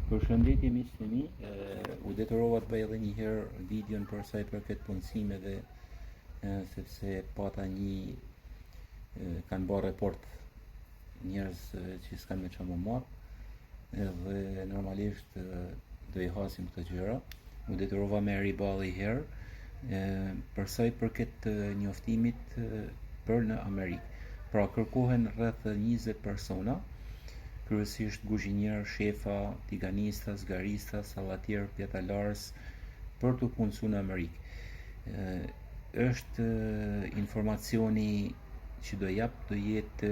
Përshëndetje miqtë e mi, u detyrova të bëj edhe një herë videon për sa i përket punësimeve, sepse pata kanë bërë report njerëz që s'kan me çfarë më marr, edhe normalisht do i hasim këto gjëra. U detyrova me riballi herë, për sa i përket njoftimit për në Amerikë. Pra kërkohen rreth 20 persona, kryesisht kuzhinier, shefa, tiganista, zgarista, sallatier, pjatalarës, për të punësuar në Amerikë. Është informacioni që do jap do jetë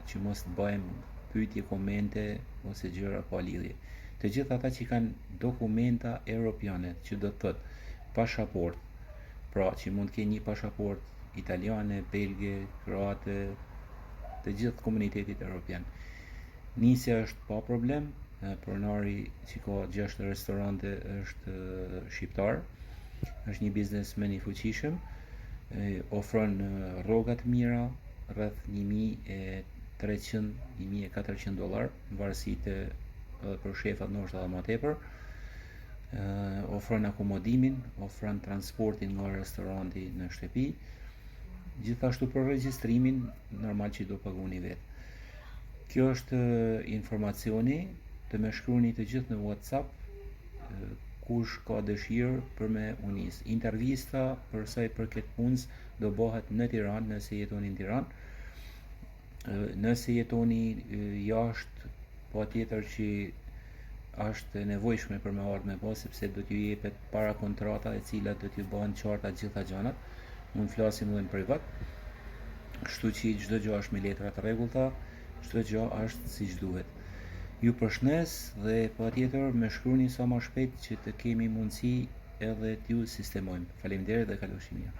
që mos të bëjmë pyetje, komente ose gjëra pa lidhje. Të gjithë ata që kanë dokumenta europiane, që do të thotë pashaport, pra që mund të kenë një pashaport italiane, belge, kroate, të gjithë komunitetit europian. Nisja është pa problem, pronari që ka 6 restorante është shqiptar, është një biznesmen i fuqishëm, ofron rroga të mira, rreth 1300-1400 dollar, në varësi të për shefat ndoshta edhe më tepër. Ofron akomodimin, ofron transportin nga restoranti në shtëpi, gjithashtu për regjistrimin normal që do paguani vetë. Kjo është informacioni, të më shkruani të gjithë në WhatsApp kush ka dëshirë për me u nis. Intervista për sa i përket punës do bëhet në Tiranë, nëse jetoni në Tiranë. Nëse jetoni jashtë, patjetër që është nevojshme për me ardhur me pas, sepse do t'ju jepet para kontrata e cila do t'ju bëhen qarta gjitha gjanat. Mund flasim edhe në privat. Kështu që çdo gjë është me letra të rregullta, çdo gjë është siç duhet. Ju përshëndes dhe patjetër më shkruani sa më shpejt që të kemi mundësi edhe t'ju sistemojmë. Faleminderit dhe kalofshi mirë.